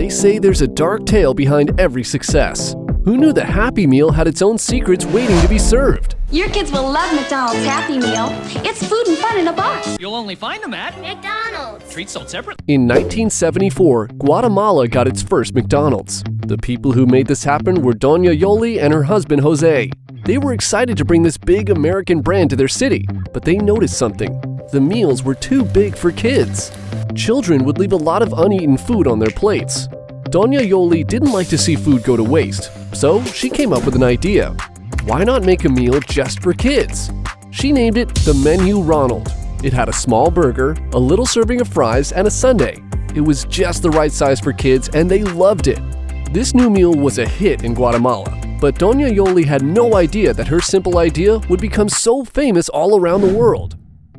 They say there's a dark tale behind every success. Who knew the Happy Meal had its own secrets waiting to be served? Your kids will love McDonald's Happy Meal. It's food and fun in a box. You'll only find them at McDonald's. Treats sold separately. In 1974, Guatemala got its first McDonald's. The people who made this happen were Doña Yoly and her husband Jose. They were excited to bring this big American brand to their city, but they noticed something. The meals were too big for kids. Children would leave a lot of uneaten food on their plates. Doña Yoly didn't like to see food go to waste, so she came up with an idea. Why not make a meal just for kids? She named it the Menu Ronald. It had a small burger, a little serving of fries, and a sundae. It was just the right size for kids, and they loved it. This new meal was a hit in Guatemala, but Doña Yoly had no idea that her simple idea would become so famous all around the world.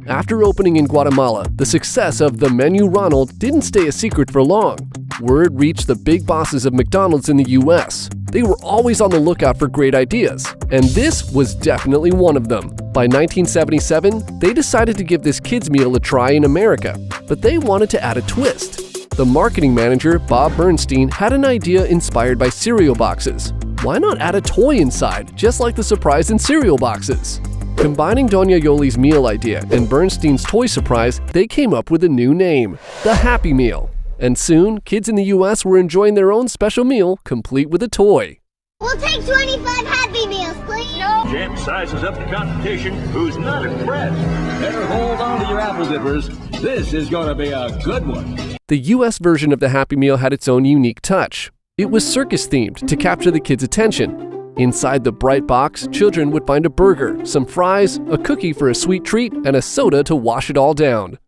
After opening in Guatemala, the success of the Menu Ronald didn't stay a secret for long. Word reached the big bosses of McDonald's in the US. They were always on the lookout for great ideas, and this was definitely one of them. By 1977, they decided to give this kids' meal a try in America, but they wanted to add a twist. The marketing manager, Bob Bernstein, had an idea inspired by cereal boxes. Why not add a toy inside, just like the surprise in cereal boxes? Combining Doña Yoly's meal idea and Bernstein's toy surprise, they came up with a new name, the Happy Meal. And soon, kids in the US were enjoying their own special meal, complete with a toy. We'll take 25 Happy Meals, please. No. Jim sizes up the competition. Who's not impressed? Better hold on to your apple dippers. This is going to be a good one. The US version of the Happy Meal had its own unique touch. It was circus-themed to capture the kids' attention. Inside the bright box, children would find a burger, some fries, a cookie for a sweet treat, and a soda to wash it all down.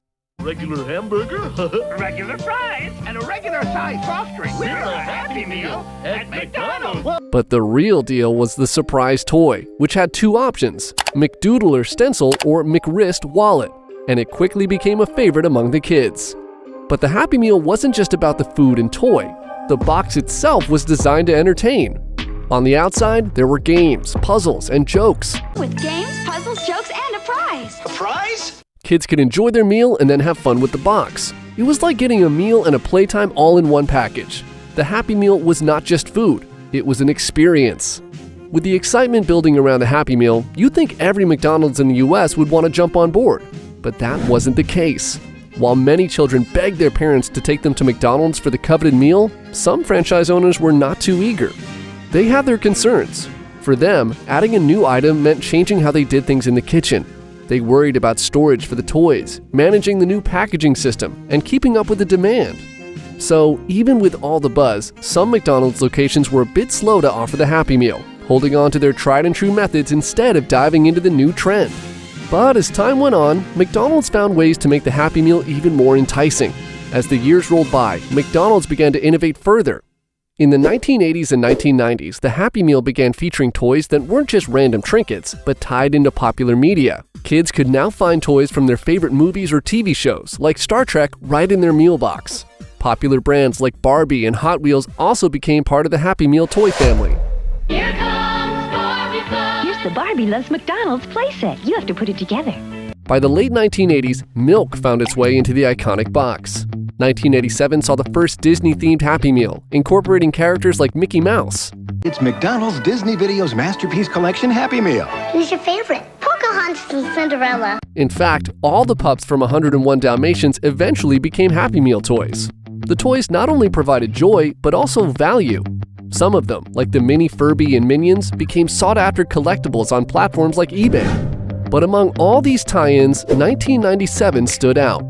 Regular hamburger, Regular fries and a regular size soft drink. We're a Happy Meal at McDonald's. But the real deal was the surprise toy, which had two options, McDoodler Stencil or McWrist Wallet, and it quickly became a favorite among the kids. But the Happy Meal wasn't just about the food and toy. The box itself was designed to entertain. On the outside, there were games, puzzles, and jokes. With games, puzzles, jokes, and a prize. A prize? Kids could enjoy their meal and then have fun with the box. It was like getting a meal and a playtime all in one package. The Happy Meal was not just food, it was an experience. With the excitement building around the Happy Meal, you'd think every McDonald's in the US would want to jump on board. But that wasn't the case. While many children begged their parents to take them to McDonald's for the coveted meal, some franchise owners were not too eager. They had their concerns. For them, adding a new item meant changing how they did things in the kitchen. They worried about storage for the toys, managing the new packaging system, and keeping up with the demand. So, even with all the buzz, some McDonald's locations were a bit slow to offer the Happy Meal, holding on to their tried and true methods instead of diving into the new trend. But as time went on, McDonald's found ways to make the Happy Meal even more enticing. As the years rolled by, McDonald's began to innovate further. In the 1980s and 1990s, the Happy Meal began featuring toys that weren't just random trinkets, but tied into popular media. Kids could now find toys from their favorite movies or TV shows, like Star Trek, right in their meal box. Popular brands like Barbie and Hot Wheels also became part of the Happy Meal toy family. Here comes Barbie Fun. Here's the Barbie Loves McDonald's playset. You have to put it together. By the late 1980s, milk found its way into the iconic box. 1987 saw the first Disney-themed Happy Meal, incorporating characters like Mickey Mouse. It's McDonald's Disney Videos Masterpiece Collection Happy Meal. Who's your favorite? Pocahontas and Cinderella. In fact, all the pups from 101 Dalmatians eventually became Happy Meal toys. The toys not only provided joy, but also value. Some of them, like the mini Furby and Minions, became sought-after collectibles on platforms like eBay. But among all these tie-ins, 1997 stood out.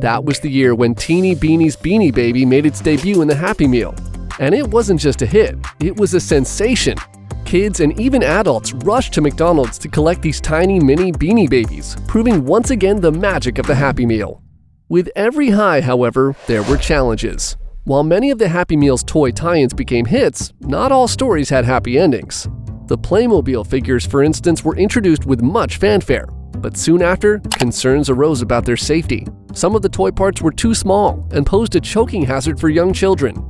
That was the year when Teeny Beanie's Beanie Baby made its debut in the Happy Meal. And it wasn't just a hit, it was a sensation. Kids and even adults rushed to McDonald's to collect these tiny mini Beanie Babies, proving once again the magic of the Happy Meal. With every high, however, there were challenges. While many of the Happy Meal's toy tie-ins became hits, not all stories had happy endings. The Playmobil figures, for instance, were introduced with much fanfare, but soon after, concerns arose about their safety. Some of the toy parts were too small and posed a choking hazard for young children.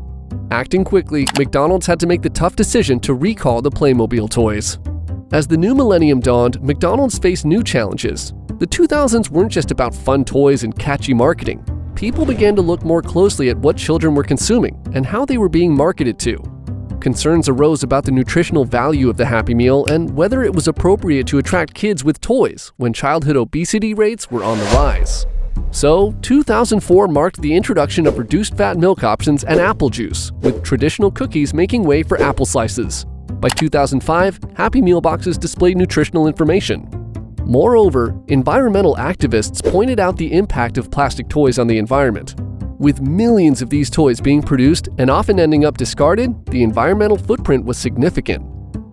Acting quickly, McDonald's had to make the tough decision to recall the Playmobil toys. As the new millennium dawned, McDonald's faced new challenges. The 2000s weren't just about fun toys and catchy marketing. people began to look more closely at what children were consuming and how they were being marketed to. Concerns arose about the nutritional value of the Happy Meal and whether it was appropriate to attract kids with toys when childhood obesity rates were on the rise. So, 2004 marked the introduction of reduced-fat milk options and apple juice, with traditional cookies making way for apple slices. By 2005, Happy Meal boxes displayed nutritional information. Moreover, environmental activists pointed out the impact of plastic toys on the environment. With millions of these toys being produced and often ending up discarded, the environmental footprint was significant.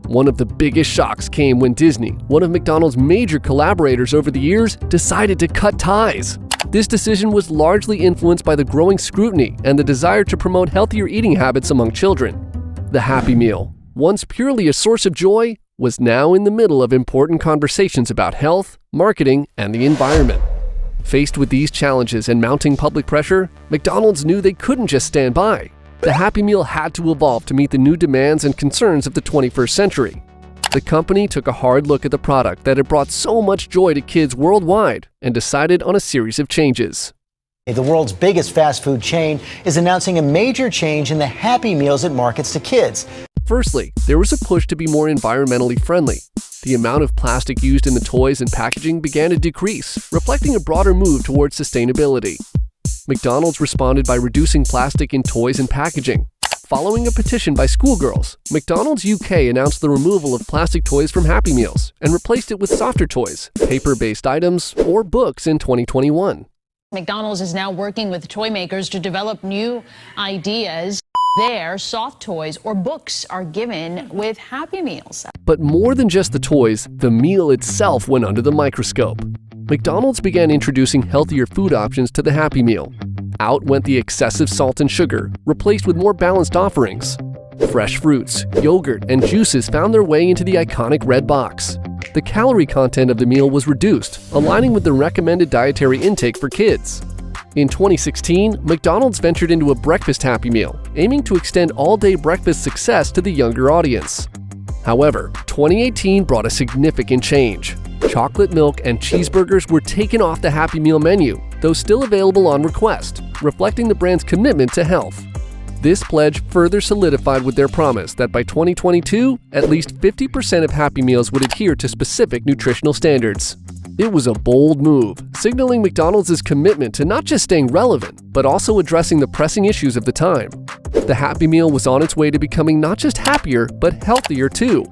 One of the biggest shocks came when Disney, one of McDonald's major collaborators over the years, decided to cut ties. This decision was largely influenced by the growing scrutiny and the desire to promote healthier eating habits among children. The Happy Meal, once purely a source of joy, was now in the middle of important conversations about health, marketing, and the environment. Faced with these challenges and mounting public pressure, McDonald's knew they couldn't just stand by. The Happy Meal had to evolve to meet the new demands and concerns of the 21st century. The company took a hard look at the product that had brought so much joy to kids worldwide and decided on a series of changes. The world's biggest fast food chain is announcing a major change in the Happy Meals it markets to kids. Firstly, there was a push to be more environmentally friendly. The amount of plastic used in the toys and packaging began to decrease, reflecting a broader move towards sustainability. McDonald's responded by reducing plastic in toys and packaging. Following a petition by schoolgirls, McDonald's UK announced the removal of plastic toys from Happy Meals and replaced it with softer toys, paper-based items, or books in 2021. McDonald's is now working with toy makers to develop new ideas. There, soft toys or books are given with Happy Meals. But more than just the toys, the meal itself went under the microscope. McDonald's began introducing healthier food options to the Happy Meal. Out went the excessive salt and sugar, replaced with more balanced offerings. Fresh fruits, yogurt, and juices found their way into the iconic red box. The calorie content of the meal was reduced, aligning with the recommended dietary intake for kids. In 2016, McDonald's ventured into a breakfast Happy Meal, aiming to extend all-day breakfast success to the younger audience. However, 2018 brought a significant change. Chocolate milk and cheeseburgers were taken off the Happy Meal menu, though still available on request, reflecting the brand's commitment to health. This pledge further solidified with their promise that by 2022, at least 50% of Happy Meals would adhere to specific nutritional standards. It was a bold move, signaling McDonald's commitment to not just staying relevant, but also addressing the pressing issues of the time. The Happy Meal was on its way to becoming not just happier, but healthier too.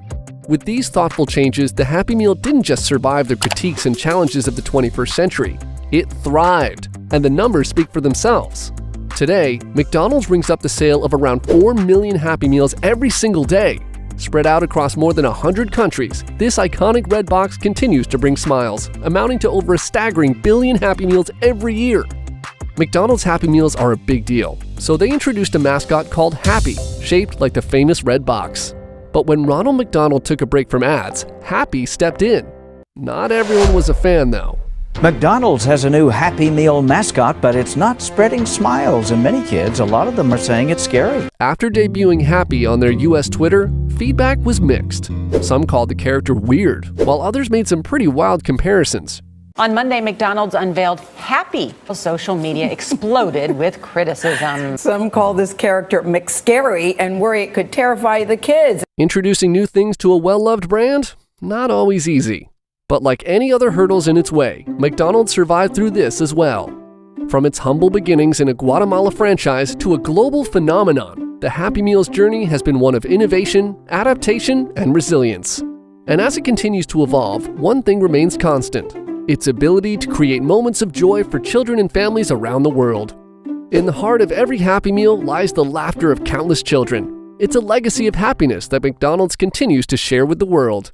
With these thoughtful changes, the Happy Meal didn't just survive the critiques and challenges of the 21st century. It thrived, and the numbers speak for themselves. Today, McDonald's rings up the sale of around 4 million Happy Meals every single day. Spread out across more than 100 countries, this iconic red box continues to bring smiles, amounting to over a staggering billion Happy Meals every year. McDonald's Happy Meals are a big deal, so they introduced a mascot called Happy, shaped like the famous red box. But when Ronald McDonald took a break from ads, Happy stepped in. Not everyone was a fan, though. McDonald's has a new Happy Meal mascot, but it's not spreading smiles, and many kids, a lot of them are saying it's scary. After debuting Happy on their US Twitter, feedback was mixed. Some called the character weird, while others made some pretty wild comparisons. On Monday, McDonald's unveiled Happy. Social media exploded with criticism. Some call this character McScary and worry it could terrify the kids. Introducing new things to a well-loved brand? Not always easy. But like any other hurdles in its way, McDonald's survived through this as well. From its humble beginnings in a Guatemala franchise to a global phenomenon, the Happy Meal's journey has been one of innovation, adaptation, and resilience. And as it continues to evolve, one thing remains constant: its ability to create moments of joy for children and families around the world. In the heart of every Happy Meal lies the laughter of countless children. It's a legacy of happiness that McDonald's continues to share with the world.